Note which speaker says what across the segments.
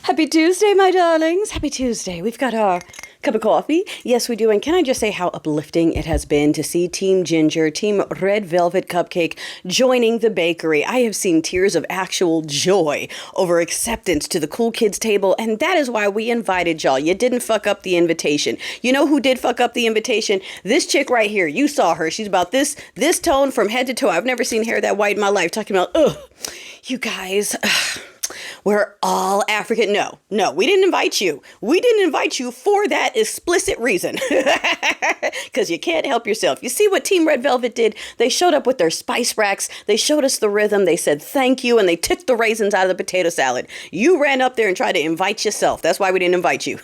Speaker 1: Happy Tuesday, my darlings. Happy Tuesday. We've got our cup of coffee. Yes, we do. And can I just say how uplifting it has been to see Team Ginger, Team Red Velvet Cupcake joining the bakery. I have seen tears of actual joy over acceptance to the cool kids table. And that is why we invited y'all. You didn't fuck up the invitation. You know who did fuck up the invitation? This chick right here. You saw her. She's about this tone from head to toe. I've never seen hair that white in my life. Talking about, you guys, we're all African. No, we didn't invite you. We didn't invite you for that explicit reason. Because you can't help yourself. You see what Team Red Velvet did? They showed up with their spice racks. They showed us the rhythm. They said thank you, and they took the raisins out of the potato salad. You ran up there and tried to invite yourself. That's why we didn't invite you.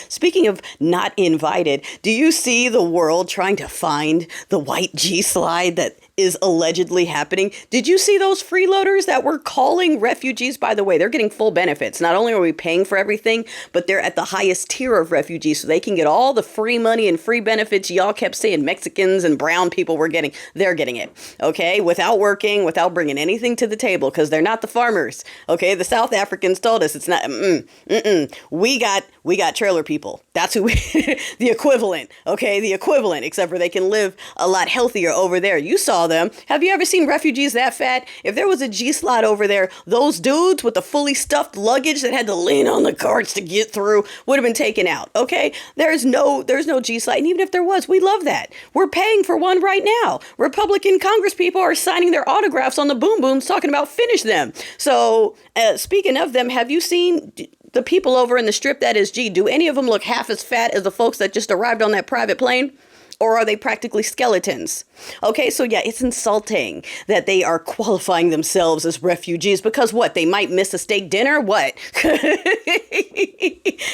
Speaker 1: Speaking of not invited, do you see the world trying to find the white G-slide that is allegedly happening? Did you see those freeloaders that were calling refugees? By the way, they're getting full benefits. Not only are we paying for everything, but they're at the highest tier of refugees, so they can get all the free money and free benefits y'all kept saying Mexicans and brown people were getting. They're getting it, okay? Without working, without bringing anything to the table, because they're not the farmers, okay? The South Africans told us it's not, We got trailer people. That's who the equivalent, okay? The equivalent, except for they can live a lot healthier over there. You saw them. Have you ever seen refugees that fat? If there was a G-slot over there, those dudes with the fully stuffed luggage that had to lean on the carts to get through would have been taken out, okay? There's no G-slot, and even if there was, we love that. We're paying for one right now. Republican Congress people are signing their autographs on the boom booms talking about finish them. So, speaking of them, have you seen the people over in the strip that is G? Do any of them look half as fat as the folks that just arrived on that private plane? Or are they practically skeletons? Okay, so yeah, it's insulting that they are qualifying themselves as refugees because what? They might miss a steak dinner? What?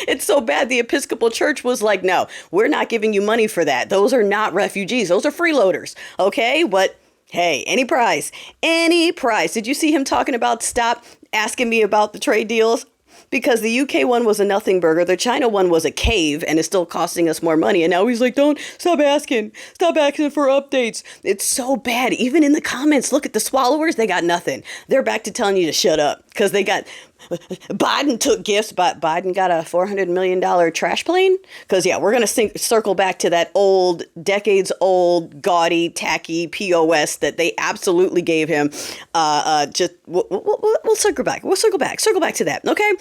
Speaker 1: It's so bad the Episcopal Church was like, no, we're not giving you money for that. Those are not refugees. Those are freeloaders. Okay, but hey, any price. Any price. Did you see him talking about stop asking me about the trade deals? Because the UK one was a nothing burger. The China one was a cave and is still costing us more money. And now he's like, don't stop asking for updates. It's so bad. Even in the comments, look at the swallowers. They got nothing. They're back to telling you to shut up because they got Biden took gifts, but Biden got a $400 million trash plane. Because, yeah, we're going to circle back to that old, decades old, gaudy, tacky POS that they absolutely gave him. We'll circle back. Circle back to that. Okay.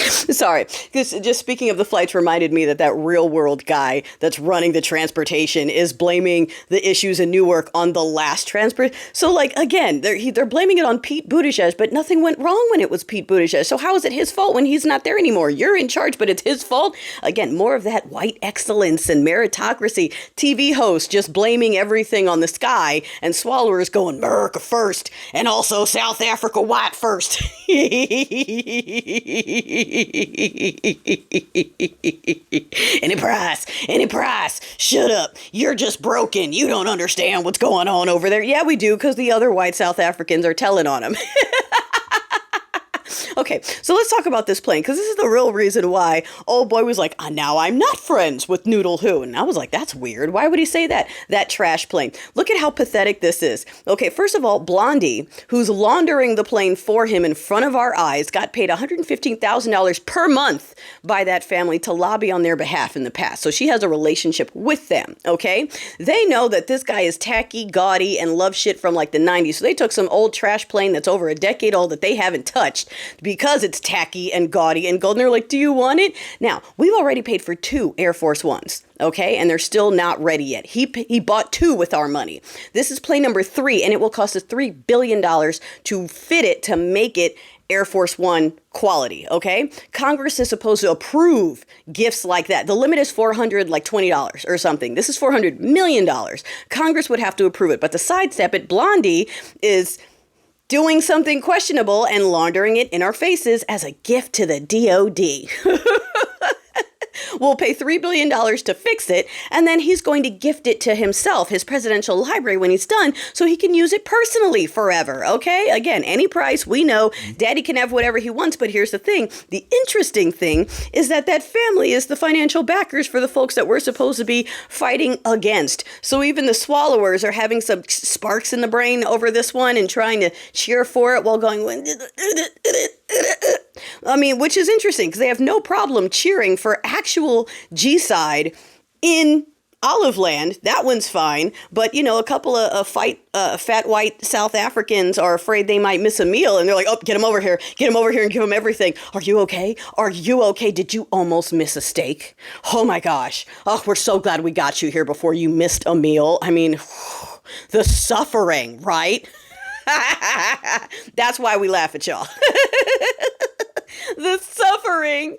Speaker 1: Sorry, just speaking of the flights reminded me that real world guy that's running the transportation is blaming the issues in Newark on the last transport. So like, again, they're blaming it on Pete Buttigieg, but nothing went wrong when it was Pete Buttigieg. So how is it his fault when he's not there anymore? You're in charge, but it's his fault. Again, more of that white excellence and meritocracy. TV hosts just blaming everything on the sky and swallowers going America first and also South Africa white first. Any price, shut up, you're just broken, you don't understand what's going on over there. Yeah, we do, because the other white South Africans are telling on him. Okay, so let's talk about this plane, because this is the real reason why old boy was like, now I'm not friends with Noodle Who. And I was like, that's weird. Why would he say that? That trash plane. Look at how pathetic this is. Okay, first of all, Blondie, who's laundering the plane for him in front of our eyes, got paid $115,000 per month by that family to lobby on their behalf in the past. So she has a relationship with them, okay? They know that this guy is tacky, gaudy, and loves shit from like the 90s. So they took some old trash plane that's over a decade old that they haven't touched because it's tacky and gaudy and gold. And they're like, do you want it? Now, we've already paid for 2 Air Force Ones, okay? And they're still not ready yet. He bought 2 with our money. This is plane number 3, and it will cost us $3 billion to fit it, to make it Air Force One quality, okay? Congress is supposed to approve gifts like that. The limit is $420 or something. This is $400 million. Congress would have to approve it. But to sidestep it, Blondie is doing something questionable and laundering it in our faces as a gift to the DOD. will pay $3 billion to fix it, and then he's going to gift it to himself, his presidential library, when he's done, so he can use it personally forever, okay? Again, any price, we know Daddy can have whatever he wants, but here's the thing. The interesting thing is that family is the financial backers for the folks that we're supposed to be fighting against. So even the swallowers are having some sparks in the brain over this one and trying to cheer for it while going, I mean, which is interesting because they have no problem cheering for actual G-side in Olive Land. That one's fine. But, a couple of fat white South Africans are afraid they might miss a meal. And they're like, oh, get him over here and give him everything. Are you okay? Are you okay? Did you almost miss a steak? Oh my gosh. Oh, we're so glad we got you here before you missed a meal. I mean, the suffering, right? That's why we laugh at y'all. The suffering.